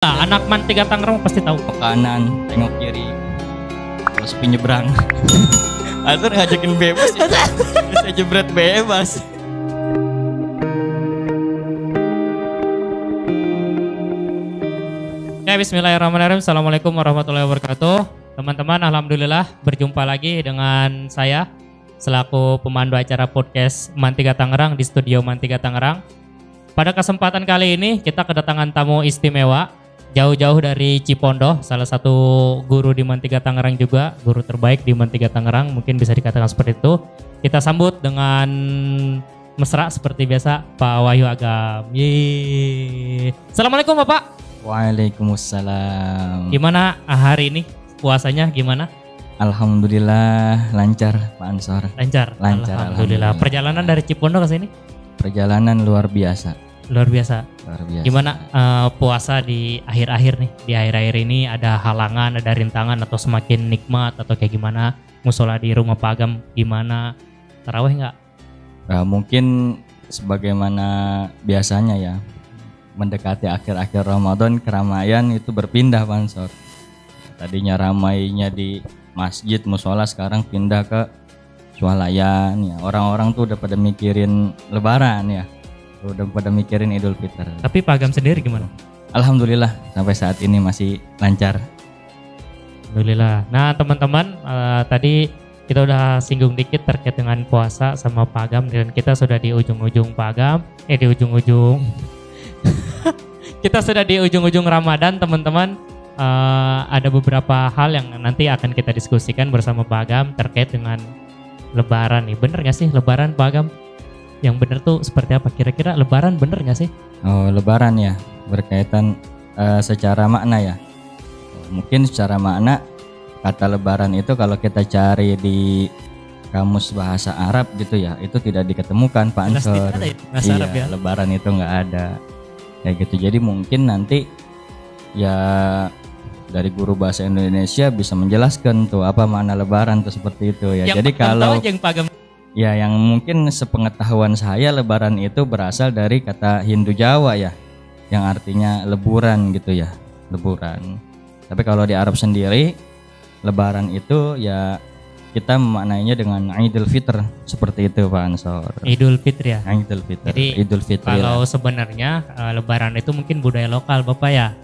Nah, anak man 3 Tangerang pasti tahu. Ke kanan, tengok kiri, terus penyeberang. Azhar ngajakin bebas ya. Bisa jebret bebas. Oke, bismillahirrahmanirrahim. Assalamualaikum warahmatullahi wabarakatuh. Teman-teman, alhamdulillah berjumpa lagi dengan saya selaku pemandu acara podcast Man 3 Tangerang di studio Man 3 Tangerang. Pada kesempatan kali ini kita kedatangan tamu istimewa jauh-jauh dari Cipondoh, salah satu guru di Man 3 Tangerang juga, guru terbaik di Man 3 Tangerang, mungkin bisa dikatakan seperti itu. Kita sambut dengan mesra seperti biasa Pak Wahyu Agam. Yeay. Assalamualaikum Bapak. Waalaikumsalam. Gimana hari ini? Puasanya gimana? Alhamdulillah lancar Pak Ansor. Lancar. Alhamdulillah. Perjalanan dari Cipondoh ke sini? Perjalanan luar biasa. Luar biasa. Luar biasa. Gimana puasa di akhir-akhir nih? Di akhir-akhir ini ada halangan, ada rintangan atau semakin nikmat atau kayak gimana? Musola di rumah Pak Agam gimana? Tarawih nggak? Mungkin sebagaimana biasanya ya, mendekati akhir-akhir Ramadan keramaian itu berpindah Pak Ansor. Tadinya ramainya di masjid, musola, sekarang pindah ke swalayan ya. Orang-orang tuh udah pada mikirin lebaran ya. Udah pada mikirin Idul Fitri. Tapi Pak Agam sendiri gimana? Alhamdulillah sampai saat ini masih lancar. Alhamdulillah. Nah teman-teman, tadi kita udah singgung dikit terkait dengan puasa sama Pak Agam, dan kita sudah di ujung-ujung Pak Agam, di ujung-ujung kita sudah di ujung-ujung Ramadan teman-teman. Ada beberapa hal yang nanti akan kita diskusikan bersama Pak Agam terkait dengan Lebaran nih. Bener gak sih Lebaran Pak Agam? Yang bener tuh seperti apa? Kira-kira Lebaran bener gak sih? Oh, Lebaran ya, berkaitan secara makna ya. Mungkin secara makna kata Lebaran itu kalau kita cari di kamus bahasa Arab gitu ya, itu tidak diketemukan Pak Ansor. Bahasa Arab ya. Lebaran itu nggak ada kayak gitu. Jadi mungkin nanti ya dari guru bahasa Indonesia bisa menjelaskan tuh apa makna Lebaran tuh seperti itu ya. Yang jadi kalau aja yang Pak Agam. Ya, yang mungkin sepengetahuan saya Lebaran itu berasal dari kata Hindu Jawa ya, yang artinya leburan gitu ya, leburan. Tapi kalau di Arab sendiri, Lebaran itu ya kita memaknainya dengan Idul Fitr, seperti itu Pak Ansor. Idul Fitri ya. Idul Fitr. Jadi Idul Fitri. Kalau sebenarnya Lebaran itu mungkin budaya lokal Bapak ya.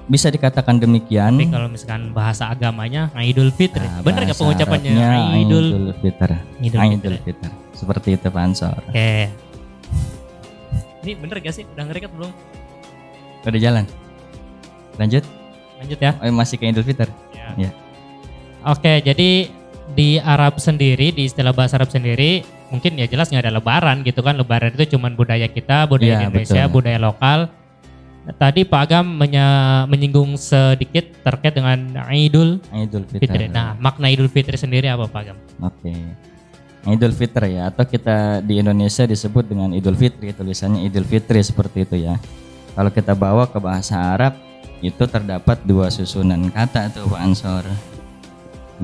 Bisa dikatakan demikian. Tapi kalau misalkan bahasa agamanya Idul Fitri, bener nggak bahasa pengucapannya? Arabnya Idul Fitr. Idul Fitr. Seperti itu Pak Ansor. Oke. Ini bener gak sih? Udah ngerekat belum? Udah jalan. Lanjut ya. Masih ke Idul Fitr. Ya. Oke, jadi di Arab sendiri, di istilah bahasa Arab sendiri, mungkin ya jelas nggak ada Lebaran gitu kan. Lebaran itu cuma budaya kita, budaya Ya, Indonesia, betul. budaya lokal. Tadi Pak Agam menyinggung sedikit terkait dengan Idul Fitr. Fitri. Nah, makna Idul Fitri sendiri apa Pak Agam? Oke. Idul Fitri ya, atau kita di Indonesia disebut dengan Idul Fitri, tulisannya Idul Fitri seperti itu ya. Kalau kita bawa ke bahasa Arab, itu terdapat 2 susunan kata tuh Pak Ansor.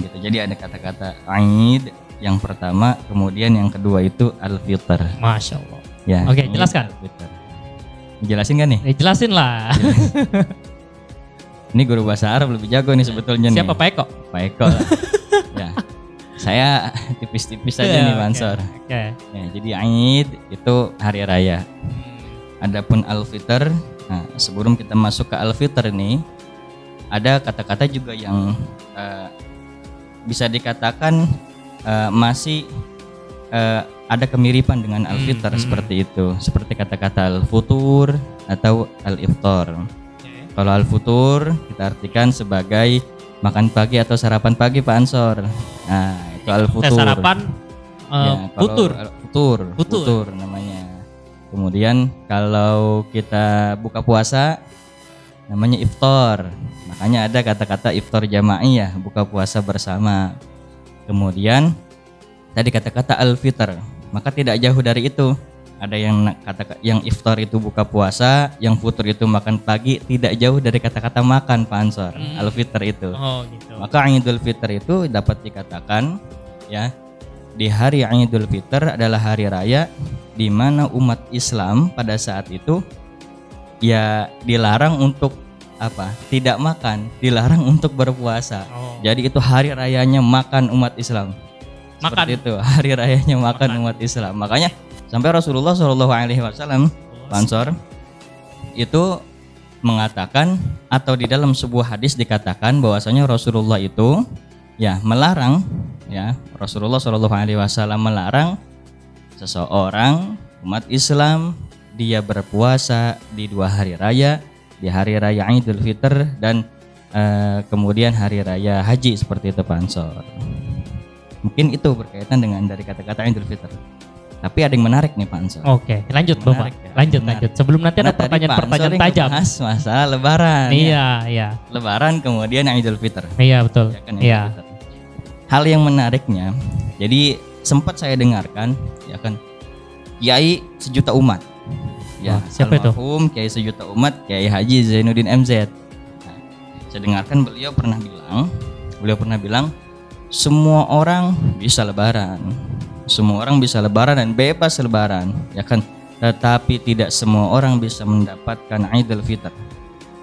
Gitu. Jadi ada kata-kata Aid yang pertama, kemudian yang kedua itu Al-Fitr. Masya Allah. Ya. Oke, jelaskan. Jelasin kan nih? Jelasin lah. Ini guru bahasa Arab lebih jago nih sebetulnya. Siapa nih. Pak Eko? Pak Eko lah. Ya. Saya tipis-tipis aja nih Pak Ansor. Oke. Ya, jadi Aid itu hari raya. Adapun Al-Fitr, nah, sebelum kita masuk ke Al-Fitr nih, ada kata-kata juga yang bisa dikatakan masih ada kemiripan dengan Al-Fitr seperti itu. Seperti kata-kata Al-Futur atau Al-Iftar. Kalau Al-Futur kita artikan sebagai makan pagi atau sarapan pagi Pak Ansor. Nah, itu Al-Futur. Sarapan Futur namanya. Kemudian kalau kita buka puasa namanya iftar. Makanya ada kata-kata iftar jama'i ya, buka puasa bersama. Kemudian tadi kata-kata al-fitr, maka tidak jauh dari itu. Ada yang yang iftar itu buka puasa, yang futur itu makan pagi, tidak jauh dari kata-kata makan Pak Ansor. Al-fitr itu. Oh gitu. Maka Idul Fitr itu dapat dikatakan ya, di hari Idul Fitr adalah hari raya di mana umat Islam pada saat itu ya dilarang untuk apa? Tidak makan, dilarang untuk berpuasa. Oh. Jadi itu hari rayanya makan umat Islam. Makan. Seperti itu, hari rayanya makan umat Islam. Makanya sampai Rasulullah SAW, Pak Ansor, itu mengatakan atau di dalam sebuah hadis dikatakan bahwasanya Rasulullah itu ya melarang, ya Rasulullah SAW melarang seseorang umat Islam dia berpuasa di 2 hari raya, di hari raya Idul Fitr dan kemudian hari raya haji, seperti itu Pak Ansor. Mungkin itu berkaitan dengan dari kata-kata Idul Fitr. Tapi ada yang menarik nih Pak Ansor. Oke, lanjut Bapak. Menarik ya, Lanjut. Sebelum nanti ada Karena tadi pertanyaan-pertanyaan Pak Ansor tajam. bahas masalah Lebaran. Iya, iya. Lebaran kemudian Idul Fitr. Iya, betul. Ya kan, Idul Iya. Fitr. Hal yang menariknya, jadi sempat saya dengarkan, ya kan, Kiai sejuta umat. Ya, siapa itu? almarhum Kiai sejuta umat, Kiai Haji Zainuddin MZ. Nah, saya dengarkan beliau pernah bilang, semua orang bisa lebaran. Semua orang bisa lebaran dan bebas lebaran, ya kan? Tetapi tidak semua orang bisa mendapatkan Idul Fitr.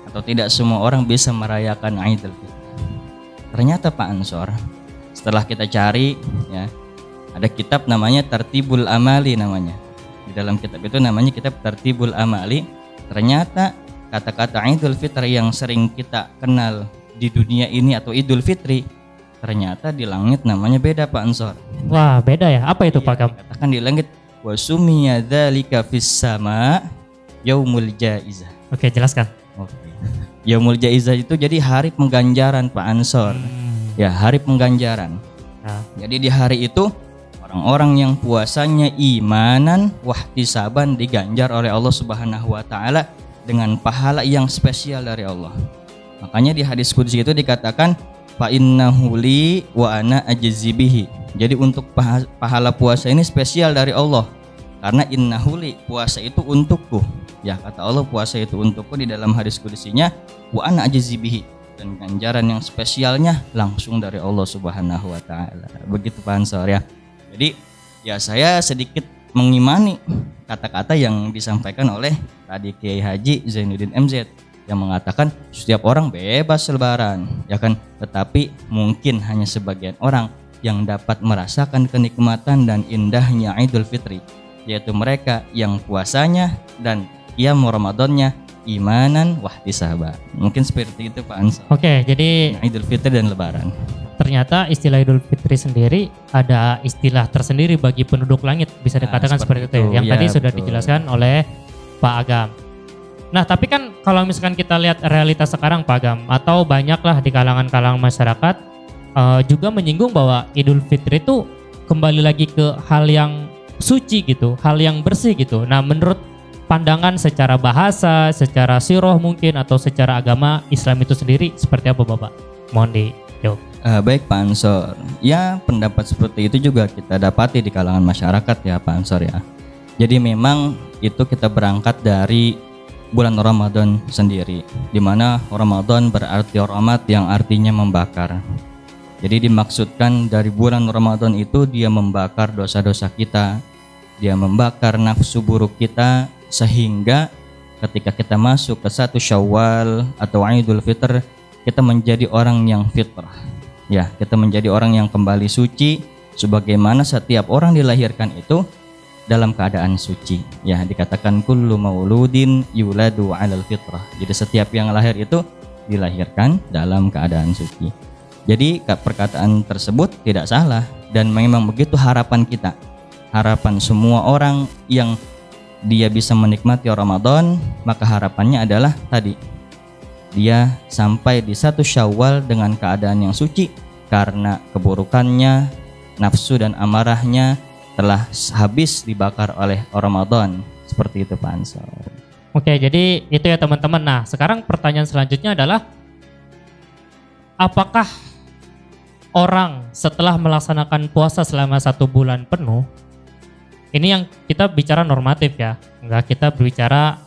Atau tidak semua orang bisa merayakan Idul Fitr. Ternyata Pak Ansor, setelah kita cari, ya, ada kitab namanya Tartibul Amali namanya. Di dalam kitab itu namanya kitab Tartibul Amali. Ternyata kata-kata Idul Fitr yang sering kita kenal di dunia ini atau Idul Fitri, ternyata di langit namanya beda Pak Ansor. Wah, beda ya. Apa itu Pak Gam? Katakan di langit wasumiya dzalika fis sama yaumul jaizah. Oke, jelaskan. Oke. Yaumul jaizah itu jadi hari pengganjaran Pak Ansor. Ya, hari pengganjaran. Nah, Jadi di hari itu orang-orang yang puasanya imanan wahtisaban diganjar oleh Allah Subhanahu wa taala dengan pahala yang spesial dari Allah. Makanya di hadis qudsi itu dikatakan fa innahu li wa ana ajzi bihi. Jadi untuk pahala puasa ini spesial dari Allah. Karena innahu li, puasa itu untukku. Ya, kata Allah puasa itu untukku di dalam hadis qudsinya wa ana ajzi bihi. Dan ganjaran yang spesialnya langsung dari Allah Subhanahu wa taala. Begitu Pak Ansor ya. Jadi ya saya sedikit mengimani kata-kata yang disampaikan oleh tadi Kiai Haji Zainuddin MZ yang mengatakan setiap orang bebas lebaran, ya kan? Tetapi mungkin hanya sebagian orang yang dapat merasakan kenikmatan dan indahnya Idul Fitri, yaitu mereka yang puasanya dan qiyam Ramadannya imanan wahtisaban. Mungkin seperti itu Pak Ansor. oke, jadi Idul Fitri dan Lebaran. ternyata istilah Idul Fitri sendiri ada istilah tersendiri bagi penduduk langit, bisa dikatakan seperti itu ya. Yang Ya, tadi sudah betul. dijelaskan oleh Pak Agam. Nah, tapi kan kalau misalkan kita lihat realitas sekarang Pak Agam, atau banyaklah di kalangan masyarakat juga menyinggung bahwa Idul Fitri itu kembali lagi ke hal yang suci gitu, hal yang bersih gitu. Nah, menurut pandangan secara bahasa, secara siroh mungkin, atau secara agama Islam itu sendiri seperti apa Bapak? Mohon dijawab. Baik Pak Ansor, ya pendapat seperti itu juga kita dapati di kalangan masyarakat ya Pak Ansor ya. Jadi memang itu kita berangkat dari bulan Ramadan sendiri, di mana Ramadan berarti rahmat yang artinya membakar. Jadi dimaksudkan dari bulan Ramadan itu dia membakar dosa-dosa kita, dia membakar nafsu buruk kita, sehingga ketika kita masuk ke 1 Syawal atau Idul Fitr, kita menjadi orang yang fitrah. Ya, kita menjadi orang yang kembali suci, sebagaimana setiap orang dilahirkan itu dalam keadaan suci. Ya, dikatakan kullu mauludin yuladu 'alal fitrah. Jadi setiap yang lahir itu dilahirkan dalam keadaan suci. Jadi perkataan tersebut tidak salah dan memang begitu harapan kita. Harapan semua orang yang dia bisa menikmati Ramadan, maka harapannya adalah tadi dia sampai di 1 Syawal dengan keadaan yang suci karena keburukannya, nafsu dan amarahnya telah habis dibakar oleh Ramadan. Seperti itu Pak Ansor. Oke, jadi itu ya teman-teman. Nah, sekarang pertanyaan selanjutnya adalah apakah orang setelah melaksanakan puasa selama 1 bulan penuh, ini yang kita bicara normatif ya, enggak kita berbicara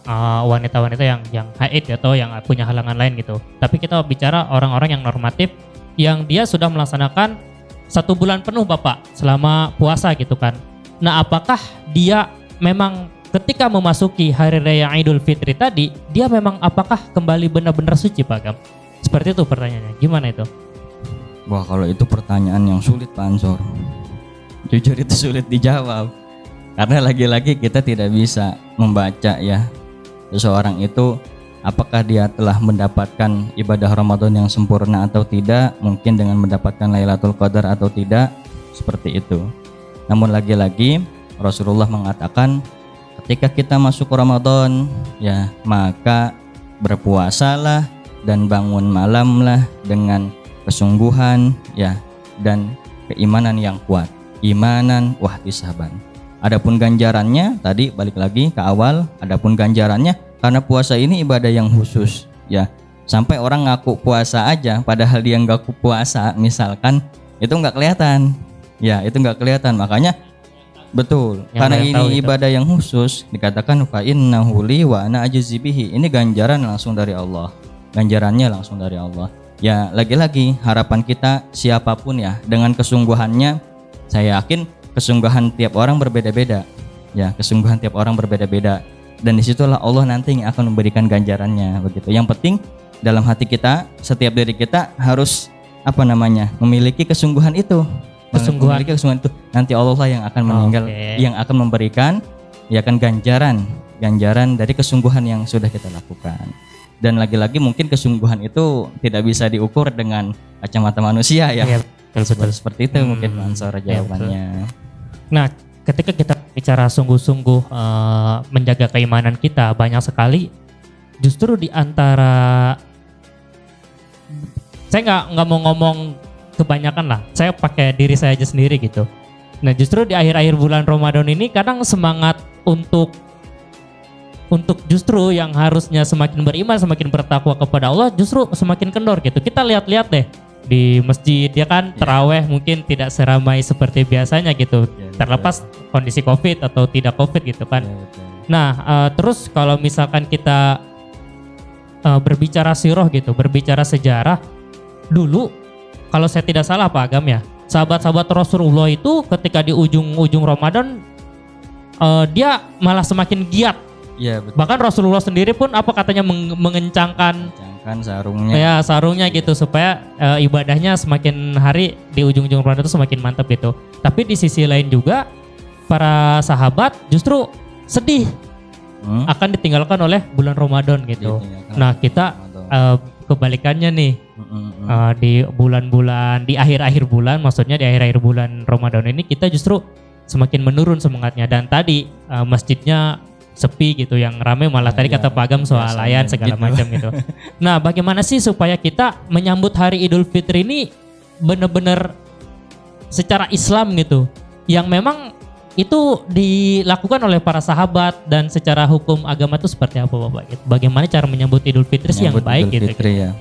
wanita-wanita yang haid atau yang punya halangan lain gitu. Tapi kita bicara orang-orang yang normatif, yang dia sudah melaksanakan 1 bulan penuh Bapak selama puasa gitu kan. Nah, apakah dia memang ketika memasuki hari raya Idul Fitri tadi, dia memang apakah kembali benar-benar suci Pak Agam? Seperti itu pertanyaannya. Gimana itu? Wah, kalau itu pertanyaan yang sulit Pak Ansor. Jujur itu sulit dijawab. Karena lagi-lagi kita tidak bisa membaca ya seseorang itu apakah dia telah mendapatkan ibadah Ramadan yang sempurna atau tidak, mungkin dengan mendapatkan Lailatul Qadar atau tidak, seperti itu. Namun lagi-lagi Rasulullah mengatakan ketika kita masuk Ramadan ya, maka berpuasalah dan bangun malamlah dengan kesungguhan ya dan keimanan yang kuat, imanan wahtisaban. Adapun ganjarannya tadi balik lagi ke awal, adapun ganjarannya karena puasa ini ibadah yang khusus ya, sampai orang ngaku puasa aja padahal dia nggak puasa misalkan, itu nggak kelihatan ya, itu nggak kelihatan. Makanya betul yang karena ini ibadah yang khusus dikatakan fa innahu li wa ana ajzi bihi, ini ganjaran langsung dari Allah, ganjarannya langsung dari Allah. Ya lagi-lagi harapan kita siapapun ya, dengan kesungguhannya, saya yakin kesungguhan tiap orang berbeda-beda ya, kesungguhan tiap orang berbeda-beda, dan disitulah Allah nanti yang akan memberikan ganjarannya begitu. Yang penting dalam hati kita, setiap diri kita harus memiliki kesungguhan itu, memiliki kesungguhan itu. Nanti Allah lah yang akan meninggal, yang akan memberikan ya kan ganjaran dari kesungguhan yang sudah kita lakukan. Dan lagi-lagi mungkin kesungguhan itu tidak bisa diukur dengan kacamata manusia ya. Iya, betul. Seperti itu mungkin Ansor jawabannya. Nah, ketika kita bicara sungguh-sungguh menjaga keimanan kita, banyak sekali justru di antara, saya nggak mau ngomong kebanyakan lah, saya pakai diri saya aja sendiri gitu. Nah, justru di akhir-akhir bulan Ramadan ini kadang semangat untuk justru yang harusnya semakin beriman, semakin bertakwa kepada Allah, justru semakin kendor gitu. Kita lihat-lihat deh di masjid ya kan, taraweh mungkin tidak seramai seperti biasanya gitu, terlepas kondisi COVID atau tidak COVID gitu kan. Nah terus kalau misalkan kita berbicara sirah gitu, berbicara sejarah, dulu kalau saya tidak salah Pak Agam ya, sahabat-sahabat Rasulullah itu ketika di ujung-ujung Ramadan dia malah semakin giat. Ya, betul. Bahkan Rasulullah sendiri pun katanya mengencangkan sarungnya. Ya, sarungnya gitu supaya ibadahnya semakin hari di ujung-ujung Ramadan itu semakin mantap gitu. Tapi di sisi lain juga para sahabat justru sedih akan ditinggalkan oleh bulan Ramadan gitu. Nah, kita kebalikannya nih. Di bulan-bulan, di akhir-akhir bulan, maksudnya di akhir-akhir bulan Ramadan ini kita justru semakin menurun semangatnya, dan tadi masjidnya sepi gitu, yang ramai malah tadi kata Pak Agam soal layan segala gitu. Macam gitu. Nah, bagaimana sih supaya kita menyambut hari Idul Fitri ini benar-benar secara Islam gitu, yang memang itu dilakukan oleh para sahabat, dan secara hukum agama itu seperti apa Bapak? Bagaimana cara menyambut Idul Fitri yang baik Idul Fitri, gitu? Ya.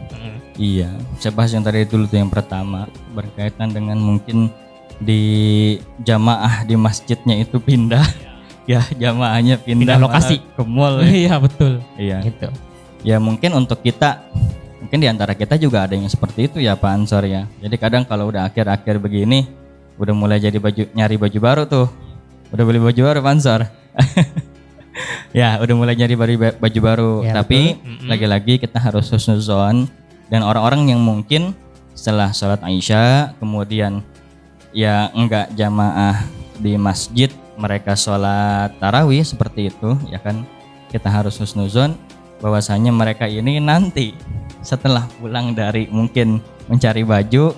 Iya, saya bahas yang tadi dulu tuh, yang pertama berkaitan dengan mungkin di jamaah di masjidnya itu pindah. Ya, jamaahnya pindah lokasi ke mall. Iya, betul. Iya. Gitu. Ya mungkin untuk kita, mungkin di antara kita juga ada yang seperti itu ya Pak Ansor ya. Jadi kadang kalau udah akhir-akhir begini, udah mulai jadi nyari baju baru tuh. Udah beli baju baru Pak Ansor. Ya, udah mulai nyari baju baru. Ya, tapi lagi-lagi kita harus husnuzon, dan orang-orang yang mungkin setelah sholat Isya kemudian ya enggak jamaah di masjid, mereka sholat tarawih seperti itu ya kan, kita harus husnuzon bahwasanya mereka ini nanti setelah pulang dari mungkin mencari baju,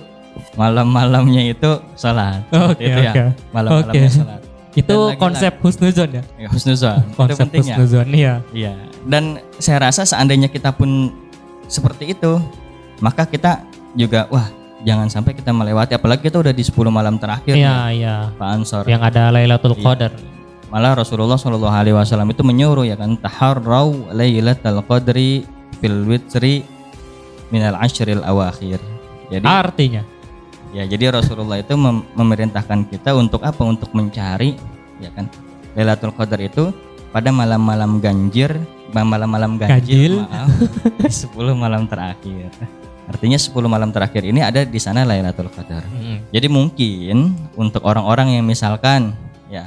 malam-malamnya itu sholat. Ya, malam-malamnya sholat. Itu konsep husnuzon ya? Ya, husnuzon. Konsep husnuzon ya. Iya. Dan saya rasa seandainya kita pun seperti itu, maka kita juga jangan sampai kita melewati, apalagi kita udah di 10 malam terakhir. Iya. Pak Ansor. Yang ada Lailatul Qadar. Malah Rasulullah SAW itu menyuruh ya kan, taharrau Lailatul Qadri fil witri minal ashril awakhir. Jadi artinya ya, jadi Rasulullah itu memerintahkan kita untuk apa? Untuk mencari ya kan Lailatul Qadar itu pada malam-malam ganjil di 10 malam terakhir. Artinya 10 malam terakhir ini ada di sana Lailatul Qadar. Jadi mungkin untuk orang-orang yang misalkan ya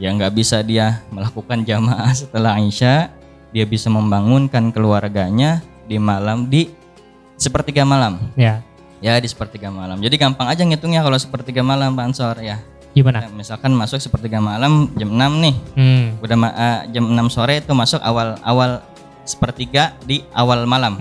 Ya nggak bisa dia melakukan jamaah setelah Isya, dia bisa membangunkan keluarganya di sepertiga malam. Ya. Ya di sepertiga malam. Jadi gampang aja ngitungnya kalau sepertiga malam Pak Ansor ya. Gimana? Misalkan masuk sepertiga malam jam 6 nih. Udah jam 6 sore itu masuk awal sepertiga di awal malam.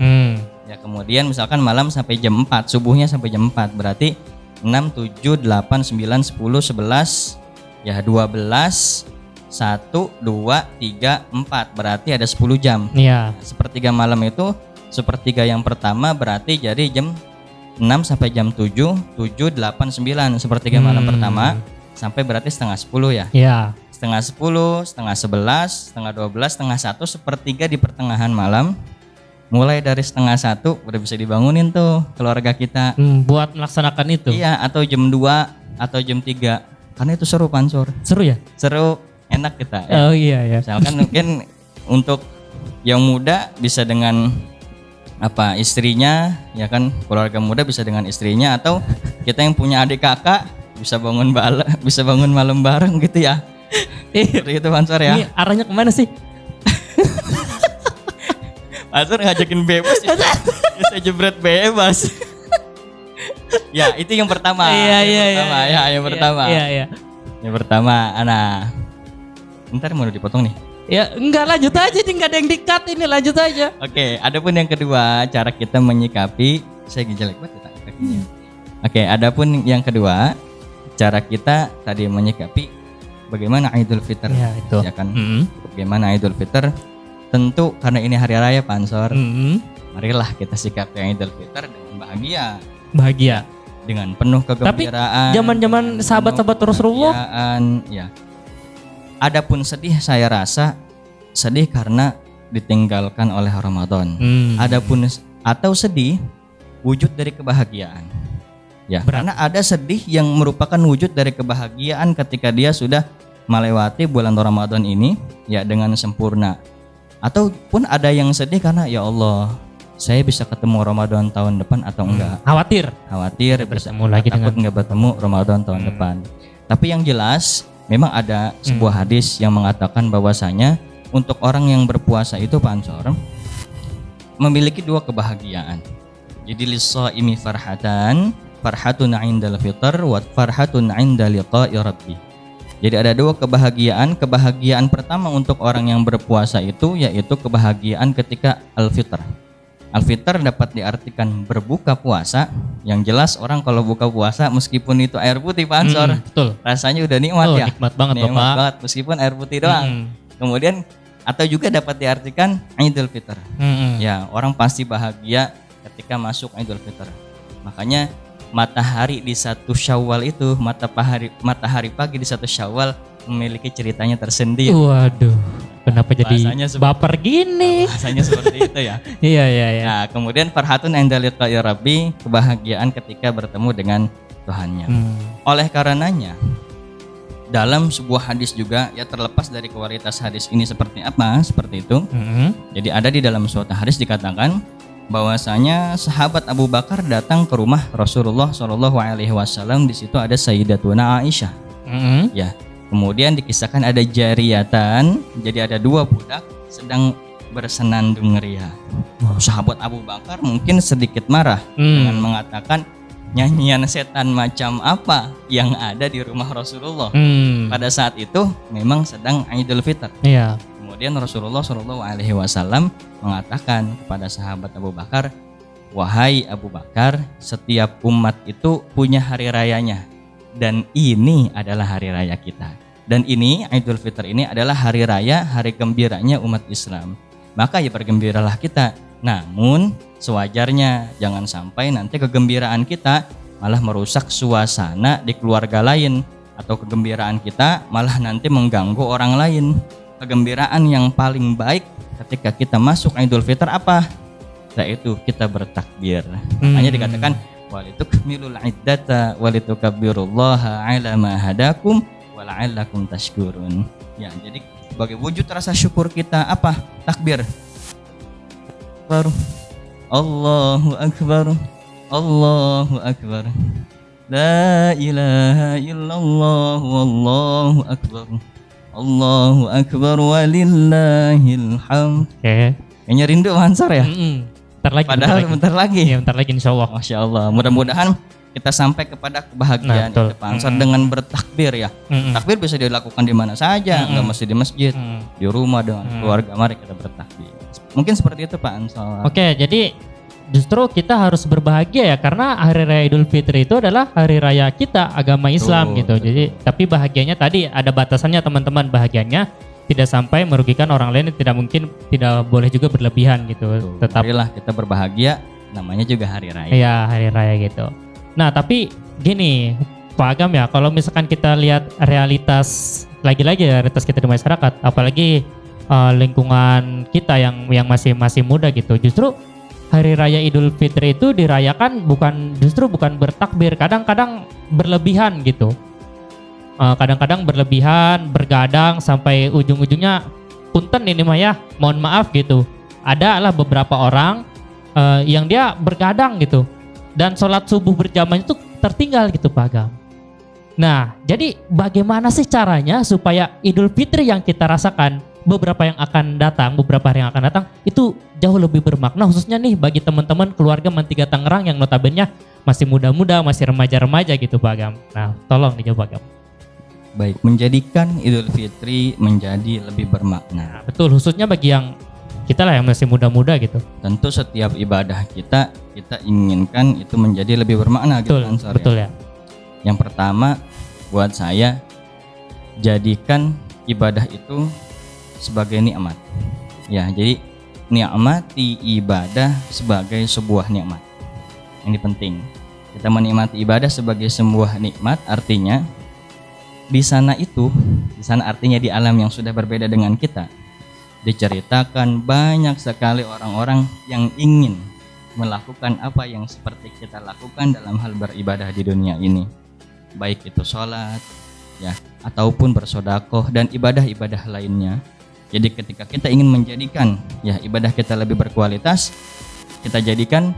Ya kemudian misalkan malam sampai jam 4, subuhnya sampai jam 4, berarti 6, 7, 8, 9, 10, 11, ya 12, 1, 2, 3, 4, berarti ada 10 jam. Iya. Sepertiga malam itu, sepertiga yang pertama berarti jadi jam 6 sampai jam 7, 7, 8, 9, sepertiga malam pertama, sampai berarti setengah 10 ya. Iya. Setengah 10, setengah 11, setengah 12, setengah 1, sepertiga di pertengahan malam. Mulai dari setengah 1 udah bisa dibangunin tuh keluarga kita. Buat melaksanakan itu. Iya, atau jam 2 atau jam 3. Karena itu seru Pansor. Seru ya? Seru, enak kita ya. Oh iya ya. Misalkan mungkin untuk yang muda bisa dengan istrinya, ya kan, keluarga muda bisa dengan istrinya, atau kita yang punya adik kakak bisa bangun malam bareng gitu ya. Seperti itu Pansor ya. Ini arahnya kemana sih? Pansor ngajakin bebas ya. Bisa jebret bebas. Ya itu yang pertama. Yang pertama. Yang pertama, Ana. Ntar mau dipotong nih. Ya enggak, lanjut aja nih, enggak ada yang di-cut ini, lanjut aja. Oke, adapun yang kedua, cara kita menyikapi, saya jelek banget ya kakinya. Oke, adapun yang kedua, cara kita tadi menyikapi bagaimana Idul Fitr. Ya, itu. Ya kan? Bagaimana Idul Fitr? Tentu karena ini hari raya Pansor. Marilah kita sikapi Idul Fitr dengan bahagia. Dengan penuh kegembiraan. Tapi zaman-zaman sahabat-sahabat Rasulullah, ya. Adapun sedih, saya rasa sedih karena ditinggalkan oleh Ramadan. Adapun atau sedih wujud dari kebahagiaan. Ya, karena ada sedih yang merupakan wujud dari kebahagiaan ketika dia sudah melewati bulan Ramadan ini ya dengan sempurna. Ataupun ada yang sedih karena ya Allah, saya bisa ketemu Ramadan tahun depan atau enggak. Khawatir bertemu lagi takut enggak bertemu Ramadan tahun depan. Tapi yang jelas memang ada sebuah hadis yang mengatakan bahwasanya untuk orang yang berpuasa itu Pansor memiliki dua kebahagiaan. Jadi lis-shaimi farhatun 'indal fitr wa farhatun 'inda liqa'i rabbih. Jadi ada dua kebahagiaan. Kebahagiaan pertama untuk orang yang berpuasa itu yaitu kebahagiaan ketika al-fitr. Al-fitr dapat diartikan berbuka puasa. Yang jelas orang kalau buka puasa meskipun itu air putih Pansor, betul. Rasanya udah nikmat ya. Nikmat banget Bapak. Meskipun air putih doang. Kemudian atau juga dapat diartikan Idul Fitr. Ya, orang pasti bahagia ketika masuk Idul Fitr. Makanya matahari di 1 Syawal itu, matahari pagi di 1 Syawal memiliki ceritanya tersendiri. Waduh, kenapa jadi baper gini? Bahasanya seperti itu ya. Iya. Nah, kemudian farhatun 'inda liqa'i rabbi, kebahagiaan ketika bertemu dengan Tuhannya. Oleh karenanya, dalam sebuah hadis juga ya, terlepas dari kualitas hadis ini seperti apa, seperti itu. Jadi ada di dalam suatu hadis dikatakan bahwasanya sahabat Abu Bakar datang ke rumah Rasulullah SAW. Di situ ada Sayyidatuna Aisyah. Ya, kemudian dikisahkan ada jariyatan. Jadi ada dua budak sedang bersenandung ria. Sahabat Abu Bakar mungkin sedikit marah dengan mengatakan, nyanyian setan macam apa yang ada di rumah Rasulullah. Pada saat itu memang sedang Idul Fitr. Iya. Kemudian Rasulullah SAW mengatakan kepada sahabat Abu Bakar, wahai Abu Bakar, setiap umat itu punya hari rayanya, dan ini adalah hari raya kita. Dan ini Idul Fitr ini adalah hari raya, hari gembiranya umat Islam. Maka ya bergembiralah kita. Namun sewajarnya jangan sampai nanti kegembiraan kita malah merusak suasana di keluarga lain, atau kegembiraan kita malah nanti mengganggu orang lain. Kegembiraan yang paling baik ketika kita masuk Idul Fitr apa? Yaitu kita bertakbir. Makanya dikatakan walitukmilul iddata walitukabbirullaha ala ma hadakum wa la'allakum tashkurun. Ya, jadi sebagai wujud rasa syukur kita apa? Takbir. Allahu akbar. Allahu akbar. La ilaha illallah wallahu akbar. Allahu akbar walillahil hamd. Oke. Kayaknya rindu Pak Ansor ya. Bentar lagi. Padahal bentar lagi. Iya, bentar lagi insyaallah. Masya Allah. Mudah-mudahan kita sampai kepada kebahagiaan betul. itu Pak Ansor dengan bertakbir ya. Takbir bisa dilakukan di mana saja, nggak mesti di masjid, di rumah dengan keluarga. Mari kita bertakbir. Mungkin seperti itu Pak Ansor. Oke, jadi justru kita harus berbahagia ya, karena hari raya Idul Fitri itu adalah hari raya kita agama Islam gitu. Jadi tapi bahagianya tadi ada batasannya teman-teman, bahagianya tidak sampai merugikan orang lain, tidak boleh juga berlebihan gitu. Tetap marilah kita berbahagia, namanya juga hari raya. Iya, hari raya gitu. Nah, tapi gini Pak Agam ya, kalau misalkan kita lihat realitas kita di masyarakat, apalagi lingkungan kita yang masih muda gitu, justru hari raya Idul Fitri itu dirayakan bukan bertakbir, kadang-kadang berlebihan gitu. Kadang-kadang berlebihan, bergadang sampai ujung-ujungnya punten ini mah ya, mohon maaf gitu. Ada lah beberapa orang yang dia bergadang gitu. Dan sholat subuh berjamaah itu tertinggal gitu Pak Agam. Nah, jadi bagaimana sih caranya supaya Idul Fitri yang kita rasakan beberapa hari yang akan datang itu jauh lebih bermakna, khususnya nih bagi teman-teman keluarga Mantiga Tangerang yang notabene masih muda-muda, masih remaja-remaja gitu Pak Agam. Nah, tolong dijawab Pak Agam. Baik, menjadikan Idul Fitri menjadi lebih bermakna. Nah, betul, khususnya bagi yang kita lah yang masih muda-muda gitu. Tentu setiap ibadah kita inginkan itu menjadi lebih bermakna betul, gitu Ansor. Betul ya. Yang pertama buat saya, jadikan ibadah itu sebagai nikmat. Ya, jadi nikmati ibadah sebagai sebuah nikmat. Ini penting. Kita menikmati ibadah sebagai sebuah nikmat, artinya di sana artinya di alam yang sudah berbeda dengan kita, diceritakan banyak sekali orang-orang yang ingin melakukan apa yang seperti kita lakukan dalam hal beribadah di dunia ini, baik itu sholat ya, ataupun bersodakoh dan ibadah-ibadah lainnya. Jadi ketika kita ingin menjadikan ya ibadah kita lebih berkualitas, kita jadikan